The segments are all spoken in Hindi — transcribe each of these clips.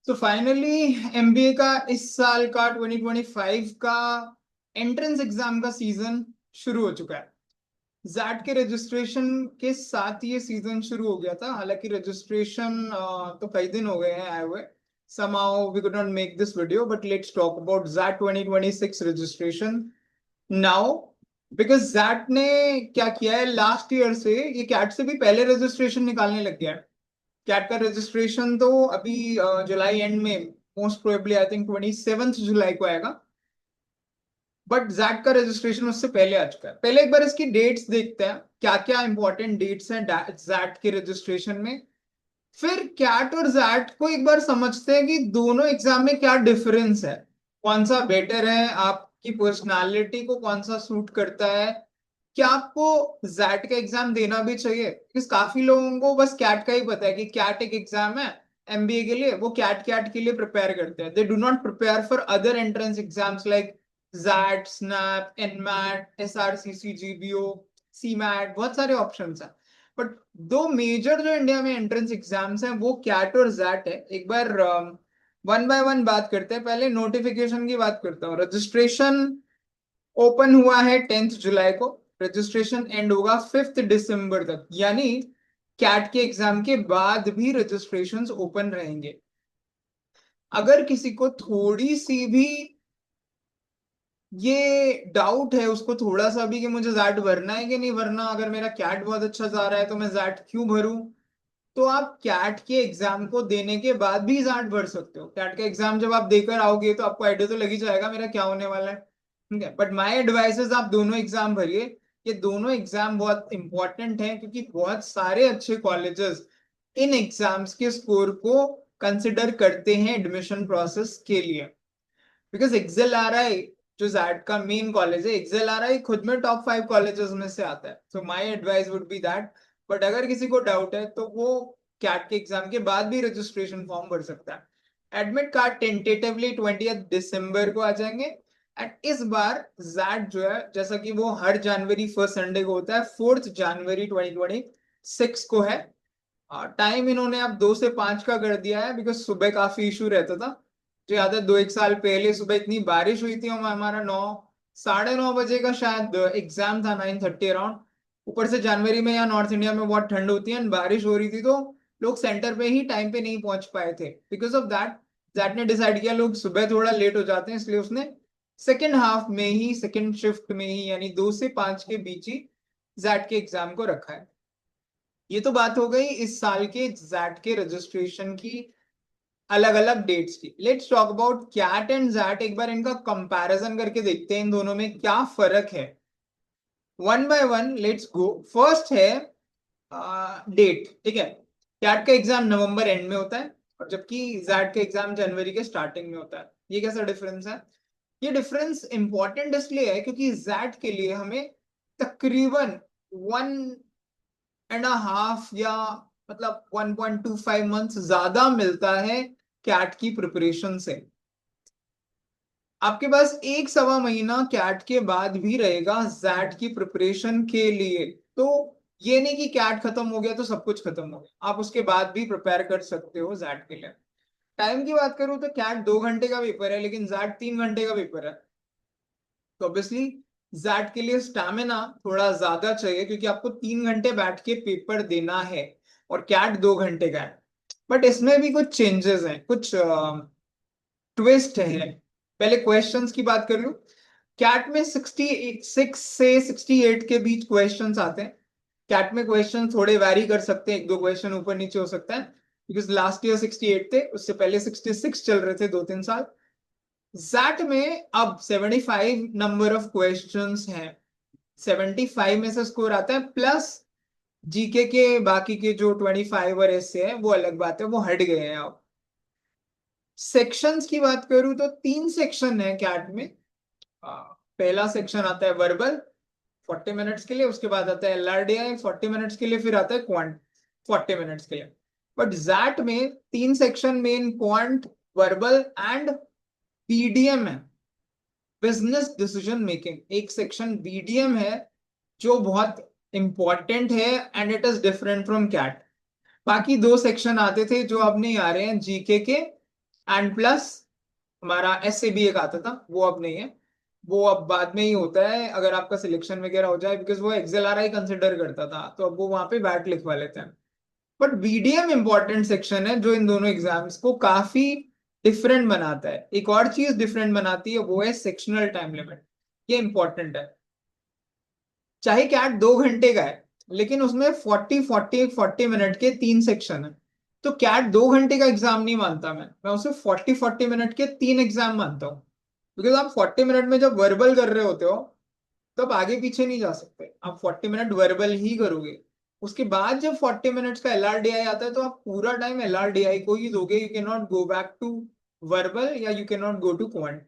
तो फाइनली एमबीए का इस साल का 2025 का एंट्रेंस एग्जाम का सीजन शुरू हो चुका है। जैट के रजिस्ट्रेशन के साथ ये सीजन शुरू हो गया था। हालांकि रजिस्ट्रेशन तो कई दिन हो गए हैं आए हुए। somehow we could not make this video, but let's talk about ZAT 2026 registration now, because ZAT ने क्या किया है लास्ट ईयर से, ये कैट से भी पहले रजिस्ट्रेशन निकालने लग गया है। कैट का रजिस्ट्रेशन तो अभी जुलाई एंड में, मोस्ट प्रोबेबली आई थिंक 27 जुलाई को आएगा, बट जैट का रजिस्ट्रेशन उससे पहले आ चुका है। पहले एक बार इसकी डेट्स देखते हैं, क्या क्या इंपॉर्टेंट डेट्स हैं जैट के रजिस्ट्रेशन में। फिर कैट और जैट को एक बार समझते हैं कि दोनों एग्जाम में क्या डिफरेंस है, कौन सा बेटर है, आपकी पर्सनालिटी को कौन सा सूट करता है, क्या आपको जैट का एग्जाम देना भी चाहिए। क्योंकि काफी लोगों को बस कैट का ही पता है कि कैट एक एग्जाम है एमबीए के लिए, वो कैट कैट के लिए प्रिपेयर करते हैं। They do not prepare for other entrance exams like XAT, SNAP, NMAT, SRCC, GBO, CMAT, बहुत सारे ऑप्शंस हैं। बट दो मेजर जो इंडिया में एंट्रेंस एग्जाम्स हैं वो कैट और जैट है। एक बार वन बाय वन बात करते हैं। पहले नोटिफिकेशन की बात करता हूँ। रजिस्ट्रेशन ओपन हुआ है 10 जुलाई को, रजिस्ट्रेशन एंड होगा 5 दिसंबर तक, यानी कैट के एग्जाम के बाद भी रजिस्ट्रेशंस ओपन रहेंगे। अगर किसी को थोड़ी सी भी ये डाउट है, उसको थोड़ा सा भी कि मुझे जैट भरना है कि नहीं भरना, अगर मेरा कैट बहुत अच्छा जा रहा है तो मैं जैट क्यों भरूं, तो आप कैट के एग्जाम को देने के बाद भी जैट भर सकते हो। कैट का एग्जाम जब आप देकर आओगे तो आपको आइडिया तो लग ही जाएगा मेरा क्या होने वाला है, ठीक है। बट माय एडवाइस इज आप दोनों एग्जाम भरिए। ये दोनों एग्जाम बहुत इंपॉर्टेंट है, क्योंकि बहुत सारे अच्छे कॉलेजेस इन एग्जाम्स के स्कोर को कंसिडर करते हैं एडमिशन प्रोसेस के लिए। बिकॉज एक्सेल आ रहा है, जो जैट का मेन कॉलेज है, एक्सेल आ रहा है खुद में टॉप 5 कॉलेजेस में से आता है। So my advice would be that. But अगर किसी को डाउट है तो वो कैट के एग्जाम के बाद भी रजिस्ट्रेशन फॉर्म भर सकता है। एडमिट कार्ड टेंटेटिवली 20 दिसंबर को आ जाएंगे। एंड इस बार जैट जो है, जैसा कि वो हर जनवरी फर्स्ट संडे को होता है, 4 जनवरी 2026 को है। टाइम इन्होंने अब 2 से 5 का कर दिया है, बिकॉज सुबह काफी इशू रहता था। जो याद है 2 एक साल पहले सुबह इतनी बारिश हुई थी, हमारा 9, 9:30 बजे का शायद एग्जाम था, 9:30 अराउंड। ऊपर से जनवरी में यहाँ नॉर्थ इंडिया में बहुत ठंड होती है and बारिश हो रही थी, तो लोग सेंटर पे ही टाइम पे नहीं पहुंच पाए थे। बिकॉज ऑफ दैट जैट ने डिसाइड किया लोग सुबह थोड़ा लेट हो जाते हैं, इसलिए उसने सेकेंड हाफ में ही, सेकेंड शिफ्ट में ही, यानी 2 से 5 के बीच ही जैट के एग्जाम को रखा है। ये तो बात हो गई इस साल के जैट के रजिस्ट्रेशन की अलग अलग डेट्स की। Let's talk about CAT and XAT. एक बार इनका कंपैरिजन करके देखते हैं इन दोनों में क्या फर्क है। One by one let's go. First है डेट, ठीक है। कैट का एग्जाम नवंबर एंड में होता है, और जबकि जैट का एग्जाम जनवरी के स्टार्टिंग में होता है। ये कैसा डिफरेंस है? ये डिफरेंस इंपॉर्टेंट इसलिए है क्योंकि जैट के लिए हमें तकरीबन 1.5 या मतलब 1.25 मंथ्स ज्यादा मिलता है कैट की प्रिपरेशन से। आपके पास 1 सवा महीना कैट के बाद भी रहेगा जैट की प्रिपरेशन के लिए। तो ये नहीं कि कैट खत्म हो गया तो सब कुछ खत्म हो गया, आप उसके बाद भी प्रिपेयर कर सकते हो जैट के लिए। टाइम की बात करूं तो कैट 2 घंटे का पेपर है, लेकिन जैट 3 घंटे का पेपर है। तो ऑब्वियसली जैट के लिए स्टैमिना थोड़ा ज्यादा चाहिए, क्योंकि आपको 3 घंटे बैठ के पेपर देना है, और कैट 2 घंटे का है। बट इसमें भी कुछ चेंजेस हैं, कुछ ट्विस्ट है। पहले क्वेश्चंस की बात कर लूं। कैट में 66 से 68 के बीच क्वेश्चंस आते हैं। कैट में क्वेश्चन थोड़े वैरी कर सकते हैं, 1 2 क्वेश्चन ऊपर नीचे हो सकता है, बिकॉज लास्ट ईयर 68 थे, उससे पहले 66 चल रहे थे 2 3 साल। जैट में अब 75 नंबर ऑफ क्वेश्चंस हैं। 75 में से स्कोर आता है, प्लस जीके के बाकी के जो 25 और ऐसे हैं वो अलग बात है, वो हट गए हैं अब। सेक्शंस की बात करूं तो 3 सेक्शन है कैट में। पहला सेक्शन आता है वर्बल 40 मिनट्स के लिए, उसके बाद आता है एलआरडीआई 40 मिनट्स के लिए, फिर आता है क्वांट 40 मिनट्स के लिए। बट जैट में 3 section main quant, verbal and BDM है, बिजनेस डिसीजन मेकिंग। एक सेक्शन बीडीएम है जो बहुत इंपॉर्टेंट है, and it is different from CAT. बाकी 2 सेक्शन आते थे जो अब नहीं आ रहे हैं, जीके के एंड प्लस हमारा SAB एक आता था, वो अब नहीं है, वो अब बाद में ही होता है अगर आपका सिलेक्शन वगैरह हो जाए, बिकॉज वो XLRI कंसिडर करता था, तो अब वो वहां पे बैट लिखवा लेते हैं। बट BDM इंपॉर्टेंट सेक्शन है जो इन दोनों एग्जाम्स को काफी डिफरेंट बनाता है। एक और चीज डिफरेंट बनाती है वो है सेक्शनल टाइम लिमिट। ये इंपॉर्टेंट है। चाहे कैट 2 घंटे का है, लेकिन उसमें 40 मिनट के 3 सेक्शन है। तो कैट 2 घंटे का एग्जाम नहीं मानता मैं उसे 40 मिनट के 3 एग्जाम मानता हूँ। बिकॉज आप 40 मिनट में जब वर्बल कर रहे होते हो, तब आगे पीछे नहीं जा सकते, आप 40 मिनट वर्बल ही करोगे। उसके बाद जब 40 मिनट्स का LRDI आता है, तो आप पूरा टाइम LRDI को ही दोगे। You can not go back to verbal, या you can not go to quant.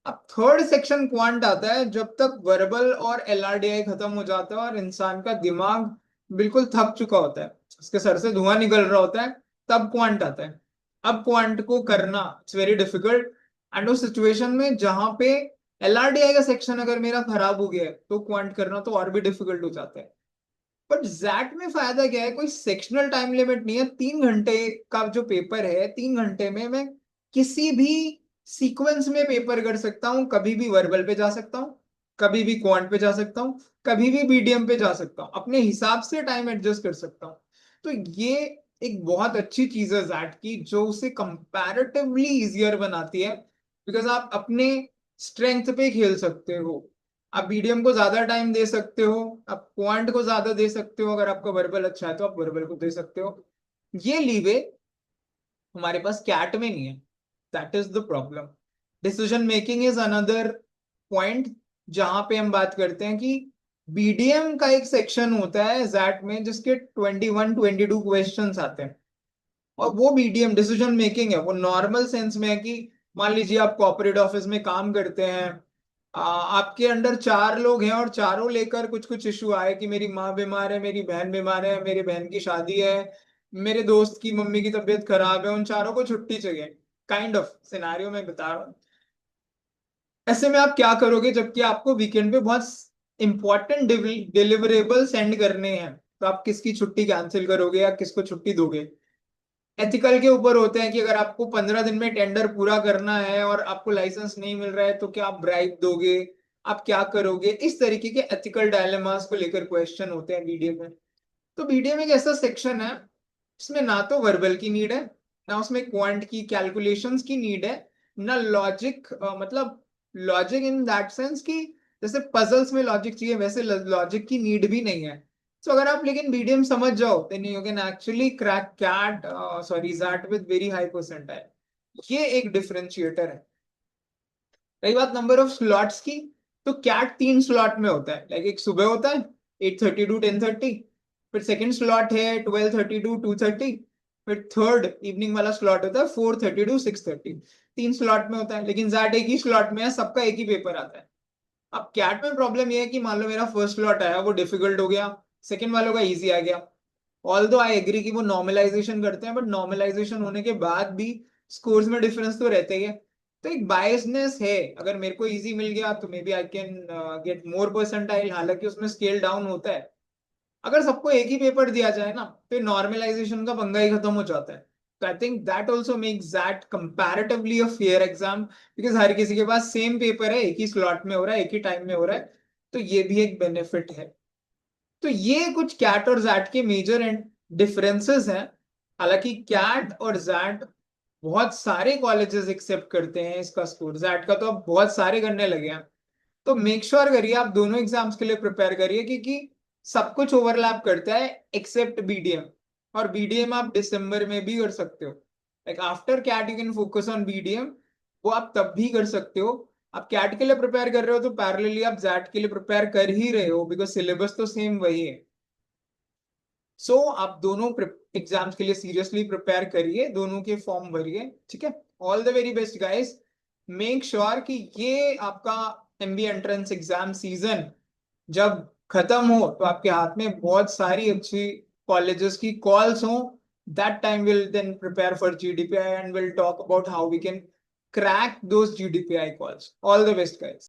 अब थर्ड सेक्शन क्वांट आता है, जब तक वर्बल और LRDI खत्म हो जाता है और इंसान का दिमाग बिल्कुल थक चुका होता है, उसके सर से धुआं निकल रहा होता है, तब क्वांट आता है। अब क्वांट को करना इट्स वेरी डिफिकल्ट। एंड उस सिचुएशन में जहां पे LRDI का सेक्शन अगर मेरा खराब हो गया है, तो क्वांट करना तो और भी डिफिकल्ट हो जाता है। बट जैट में फायदा क्या है, कोई सेक्शनल टाइम लिमिट नहीं है। 3 घंटे का जो पेपर है, 3 घंटे में मैं किसी भी सीक्वेंस में पेपर कर सकता हूँ। कभी भी वर्बल पे जा सकता हूँ, कभी भी क्वांट पे जा सकता हूँ, कभी भी BDM पे जा सकता हूँ, अपने हिसाब से टाइम एडजस्ट कर सकता हूँ। तो ये एक बहुत अच्छी चीज है जैट की, जो उसे कंपैरेटिवली इजियर बनाती है। बिकॉज आप अपने स्ट्रेंथ पे खेल सकते हो। आप BDM को ज्यादा टाइम दे सकते हो, आप क्वांट को ज्यादा दे सकते हो। अगर आपका वर्बल अच्छा है तो आप वर्बल को दे सकते हो। ये लीवे हमारे पास कैट में नहीं है। That is the problem. Decision making is another point, जहां पे हम बात करते हैं कि BDM का एक सेक्शन होता है जैट में जिसके 21-22 क्वेश्चंस आते हैं। और वो BDM डिसीजन मेकिंग है, वो नॉर्मल सेंस में है कि मान लीजिए आप कॉर्पोरेट ऑफिस में काम करते हैं। आपके अंडर 4 लोग हैं और चारों लेकर कुछ कुछ इशू आए कि मेरी माँ बीमार है, मेरी बहन बीमार है, मेरी बहन की शादी है, मेरे दोस्त की मम्मी की तबीयत खराब है, उन चारों को छुट्टी चाहिए। काइंड ऑफ सिनारियो में बता रहा हूँ। ऐसे में आप क्या करोगे, जबकि आपको वीकेंड पे बहुत इंपॉर्टेंट डिलीवरेबल सेंड करने हैं, तो आप किसकी छुट्टी कैंसिल करोगे या किसको छुट्टी दोगे? एथिकल के ऊपर होते हैं कि अगर आपको 15 दिन में टेंडर पूरा करना है और आपको लाइसेंस नहीं मिल रहा है, तो क्या आप ब्राइब दोगे, आप क्या करोगे? इस तरीके के एथिकल डायलेमास को लेकर क्वेश्चन होते हैं BDM में। तो BDM एक ऐसा सेक्शन है इसमें ना तो वर्बल की नीड है, ना उसमें क्वांट की कैलकुलेशंस की नीड है, ना लॉजिक, मतलब लॉजिक इन दैट सेंस कि जैसे पजल्स में लॉजिक चाहिए, वैसे लॉजिक की नीड भी नहीं है। तो अगर आप लेकिन BDM समझ जाओ, then you can actually crack CAT, sorry XAT with very high percentile. ये एक डिफरेंशिएटर है। रही बात नंबर ऑफ स्लॉट्स की, तो कैट 3 स्लॉट में होता है। लाइक एक सुबह होता है 8:30 to 10:30, फिर सेकंड स्लॉट है 12:30 to 2:30, फिर थर्ड इवनिंग वाला स्लॉट होता है 4:30 to 6:30। 3 स्लॉट में होता है, लेकिन जैट एक ही स्लॉट में है, सबका एक ही पेपर आता है। अब कैट में प्रॉब्लम यह है कि मान लो मेरा फर्स्ट स्लॉट आया, वो डिफिकल्ट हो गया, सेकंड वालों का इजी आ गया। ऑल दो आई एग्री कि वो नॉर्मलाइजेशन करते हैं, बट नॉर्मलाइजेशन होने के बाद भी स्कोर्स में डिफरेंस तो रहते ही है। तो एक बायसनेस है, अगर मेरे को इजी मिल गया तो maybe I can get more percentile, हालांकि उसमें स्केल डाउन होता है। अगर सबको एक ही पेपर दिया जाए ना, तो नॉर्मलाइजेशन का पंगा ही खत्म हो जाता है। तो I think that also makes that comparatively a fair exam, because हर किसी के पास सेम पेपर है, एक ही स्लॉट में हो रहा है, एक ही टाइम में हो रहा है। तो ये भी एक बेनिफिट है। तो ये कुछ कैट और जैट के मेजर एंड डिफरेंसेस हैं। हालांकि कैट और जैट बहुत सारे कॉलेजेस एक्सेप्ट करते हैं इसका स्कोर, जैट का तो अब बहुत सारे करने लगे हैं। तो मेक श्योर करिए आप दोनों एग्जाम्स के लिए प्रिपेयर करिए, क्योंकि सब कुछ ओवरलैप करता है एक्सेप्ट BDM। और BDM आप दिसंबर में भी कर सकते हो। Like after CAT you can focus on BDM, वो आप तब भी कर सकते हो। आप कैट के लिए प्रिपेयर कर रहे हो तो पैरेलली आप जैट के लिए प्रिपेयर कर ही रहे हो, बिकॉज सिलेबस तो सेम वही है। सो आप दोनों एग्जाम्स के लिए सीरियसली प्रिपेयर करिए, दोनों के फॉर्म भरिए, ठीक है? All the very best guys. Make sure कि ये आपका MBA एंट्रेंस एग्जाम सीजन जब खत्म हो, तो आपके हाथ में बहुत सारी अच्छी कॉलेजेस की कॉल्स हो। That time will then prepare for GDPI and will talk about how we can crack those GDPI calls. All the best, guys.